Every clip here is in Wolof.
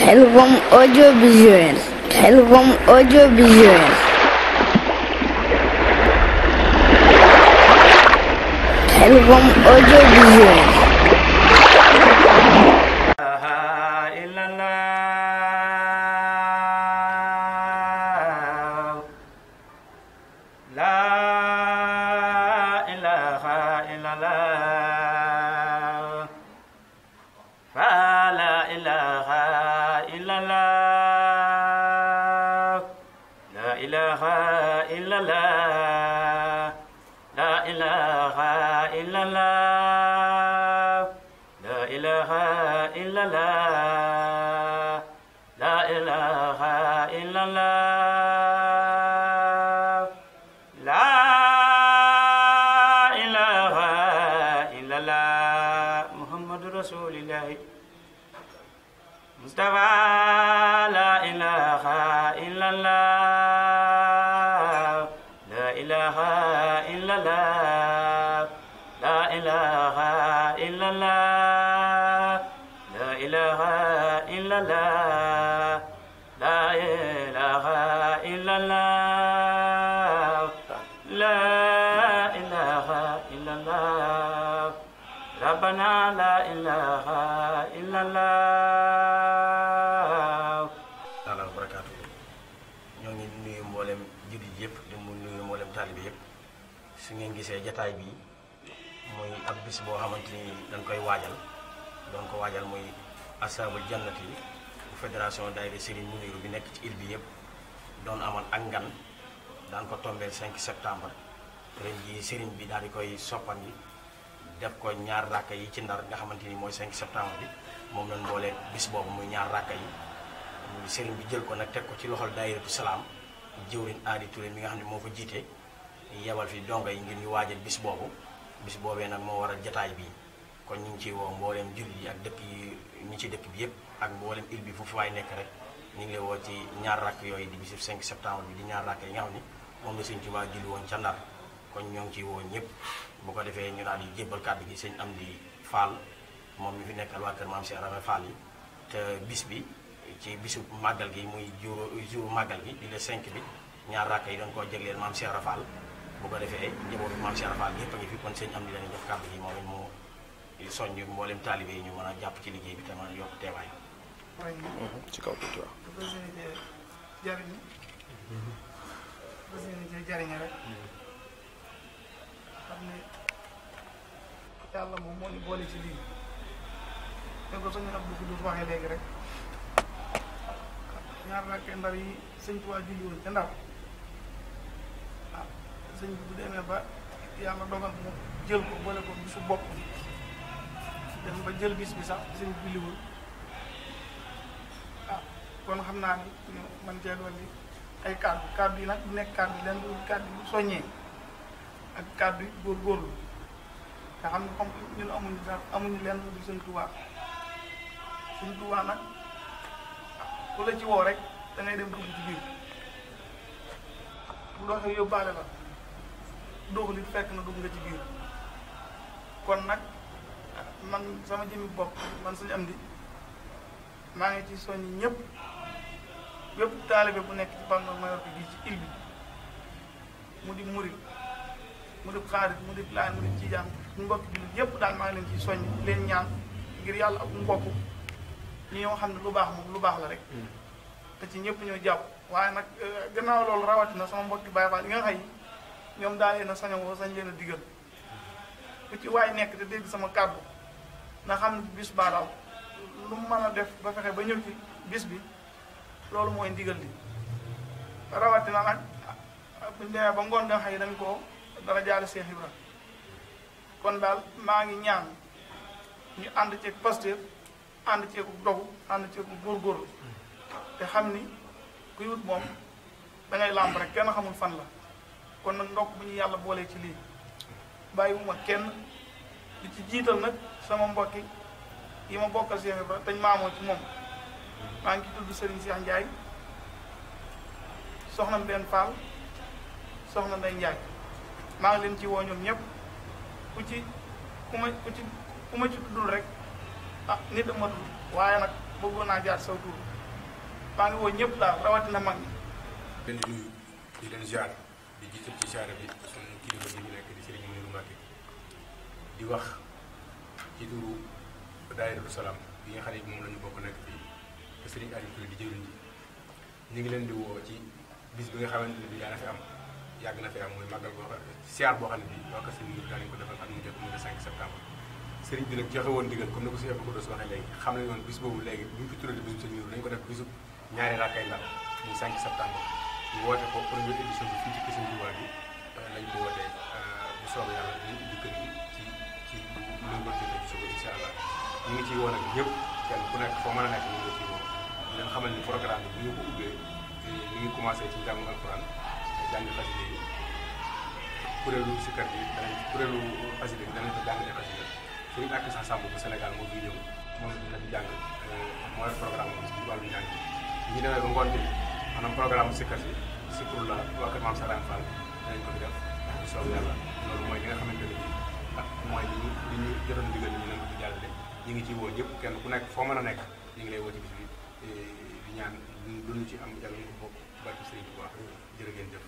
Khelcom audiovisuel. Khelcom audiovisuel. Khelcom audiovisuel. Rabbana la ilaha illallah. Taala barakaatu ñoo ngi nuyu mboolem jullit yëpp di mu nuyu mboolem taalibe yëpp su ngeen gisee jataay bi muy ab bis boo xamante ni dañ koy waajal doon ko waajal muy Ashabul Jannati bu fédération daayira Serigne Mouniru bi nekk ci île bi yëpp doon amal ak ngan daan ko tombeel 5 septembre ren jii Serigne bi daal di koy soppandi def ko ñaar rakka yi ci Ndar nga xamante ni mooy 5 septembre bi moom lañ boolee bis boobu muy ñaar rakka yi muy Serigne bi jël ko nag teg ko ci loxol daayiratu salaam jëwriñ Aadi Touré mi nga xam ne moo ko jiite yebal fi dongo yi ngir ñu waajal bis boobu bis boobee nag moo waral jataay bi kon ñu ngi ciy woo mbooleem jullit yi ak dëkk yi ñi ci dëkk bi yëpp ak mbooleem île bi fu fi waay nekk rek ñu ngi lay woo ci ñaar rakk yooyu di bisu 5 septembre bi di ñaar rakk yi nga xam ne moom la Sëñ Tuubaa julli woon ca Ndar kon ñoo ngi ciy woo ñëpp bu ko defee ñu daal di jébbal kàddu gi sëñ Amdi Fall moom mi fi nekkal waa kër Maam Cheikh Ibra Fall yi te bis bi ci bisu màggal gi muy jour màggal gi di le 5 bi ñaar rakk yi doon koo jégleel Maam Cheikh Ibra Fall bu ko defee njabootu Maam Cheikh Ibra Fall yëpp a ngi fi kon sëñ Amdi dañuy def kàddu gi moom it mu soññ mboolem taalibe yi ñu mën a jàpp ci liggéey bi te mën a yokk teewaay ci kaw tuuti waaw jariñe rek xam ne yàlla moom moo ñu boole ci lii mais ko sañu nag bu fi waxee léegi rek ñaar rakkee Ndar yi sëñ Tuubaa julli woon ca Ndar sëñ bi bu demee ba yàlla dogal mu jël ko boole ko bisu bopp dem ba jël bis bi sax sëñ bi julliwul kon xam naa ni man cee dolli ay kàddu yi nag bu nekk kàddu leen du kàddu yu soññee ak kàddu yi góorgóorlu nga xam ne comme ñun amuñu leen du Sëñ Tuubaa Sëñ Tuubaa nag ku la ci woo rek da ngay dem dugg ci biir bu doxee yóbbaale la doxul it fekk na dugg nga ci biir kon nag man sama jëmmi bopp man Sëñ Amdi maa ngi ci soññi ñëpp bépp taalibe bu nekk ci Bangor Mallorca gi ci île bi mu di murit mu di xaarit mu di laay mu di tijaan ñu mbokk jullit yëpp daal maa ngi leen ci soññ leen ñaan ngir yàlla ak mbokk ñi ñoo xam ne lu baax moom lu baax la rek te ci ñëpp ñoo jàpp waaye nag gannaaw loolu rawatina sama mbokki Baay Faal yi nga xëy ñoom daal leen a sañoo sañ leen a digal ku ci waay nekk te dégg sama kàddu na xam ne bis baa daal lu mu mën a def ba fexe ba ñëw ci bis bi loolu mooy ndigal li rawatina nag buñ demee ba ngoon nga xëy dañ koo dara jaale Cheikh Ibra kon daal maa ngi ñaan ñu ànd ceeg Pastef ànd ceeg dogu ànd ceeg góorgóorlu te xam ni kuy wut moom dangay làmb rek kenn xamul fan la kon nag ndokk bu ñu yàlla boolee ci lii bàyyiwuma kenn di ci jiital nag sama mbokki yi ma bokkal Cheikh Ibra te ñu maamoo ci moom maa ngi tudd Serigne Cheikh Ndiaye soxna Mbène Fall soxna Ndeye Ndiaye maa ngi leen ci woo ñoom ñëpp ku ma ci tuddul rek nit a matul waaye nag bëggoon naa jaar saw tur maa ngi woo ñëpp daal rawatina mag ñi. leen di nuyu di leen ziar di jiital ci ziar bi suñu kilifa gi ñu nekk di Serigne Mourou Mbacké di wax ci turu daayiratu salaam bi nga xam ne moom la ñu bokk nekk fii te Serigne Aliou Touré di jëwriñ ji ñu ngi leen di woo ci bis bi nga xamante ne bii yaa na fi am yàgg na fi am muy màggal boo xam siyaar boo xam ne bii waa Kër Serigne Mourou daanañu ko defal at mu jot muy le 5 septembre Serigne bi nag joxe woon ndigal comme ni ko si Abdou Khoudoss waxee léegi xam nañu woon bis boobu léegi bu ñu fi tuddee bisu Serigne Mourou dañu ko def bisu ñaari rakkay Ndar muy 5 septembre ñu woote ko première édition bi fii ci Kër Serigne Touba bi lañ ko wootee bu soobee yàlla dinañ indi kër gi ci lu ñu ci suba incha allah ñu ngi ciy woo nag ñëpp kenn ku nekk foo mën a nekk ñu ngi ciy woo di leen xamal ni programme bi bu ñu ko ubbee ñu ngi commencé ci njàngu alquran jàng xasida yi kuréelu sikar bi kuréelu xasida bi danañ ko jàngalee xasida Serigne ak sa Samb bu Sénégal moo fi ñëw moom dina fi jàng mooy programme bi ci wàllu njàng ñu demee ba ngoon bi maanaam programme sikar si pour la waa kër Maam Saram Fall danañ ko fi def di soob yàlla loolu mooy li nga xamante ne bii mooy li ñu jotoon digal ñu leen ko di jàllale ñu ngi ciy woo ñëpp kenn ku nekk foo mën a nekk ñu ngi lay woo ci bis bi di ñaan lu ñu ci am yàlla ñu ko bokk barke Serigne Touba jërë ngeen jëf.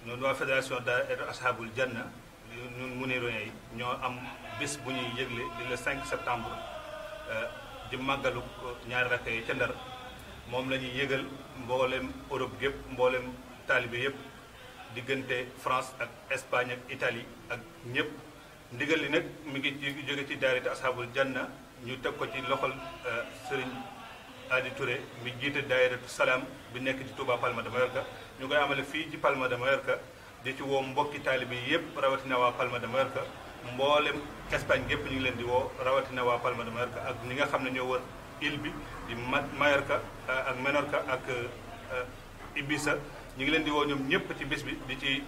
ñun waa fédération Daahira Ashabul Janna ñun Mouniroune yi ñoo am bés bu ñuy yëgle di le 5 septembre di màggalu ñaari rakk yi ca Ndar moom la ñuy yëgal mboolem Europe gépp mboolem taalibe yëpp diggante France ak Espagne ak Italie ak ñëpp ndigal li nag mi ngi jóge ci Daahira Ashabul Janna ñu teg ko ci loxol Serigne Adi Touré mi jiite Daahiratu Salaam bi nekk ci Touba Palma de Mallorca ñu koy amale fii ci Palma de Mallorca di ci woo mbokki taalibe yi yëpp rawatina waa Palma de Mallorca mboolem Espagne gépp ñu ngi leen di woo rawatina waa Palma de Mallorca ak ñi nga xam ne ñoo wër île bi di Mallorca ak Menorca ak Ibiza ñu ngi leen di woo ñoom ñëpp ci bés bi di ci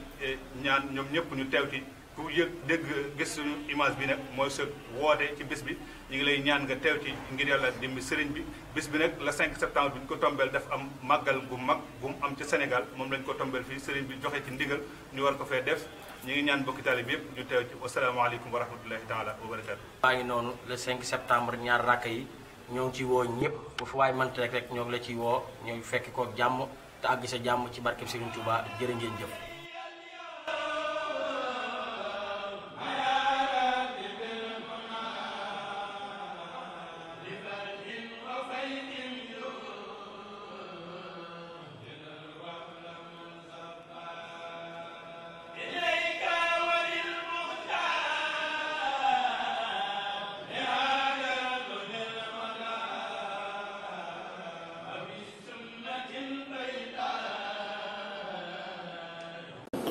ñaan ñoom ñëpp ñu teew ci ku yëg dégg gis suñu image bi nag mooy sa woote ci bés bi ñu ngi lay ñaan nga teew ci ngir yàlla dimbi sëriñ bi bés bi nag la 5 septembre bi ñu ko tombeel daf am màggal gu mag gu mu am ci Sénégal moom lañ ko tombeel fii sëriñ bi joxe ci ndigal ñu war ko fee def ñu ngi ñaan bokki taalibe bi yëpp ñu teew ci wasalaamaaleykum wa rahmatullahi taala wa barakaatu. maa ngi noonu le 5 septembre ñaar rakk yi ñoo ngi ci woo ñëpp bu fa waay mënti rek ñoo ngi la ciy woo ñooy fekk ko jàmm te àgg sa jàmm ci barkeb Serigne Touba jërë ngeen jëf.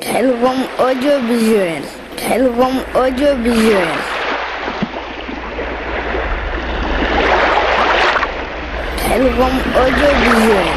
Khelcom audiovisuel. Khelcom audiovisuel. Khelcom audiovisuel.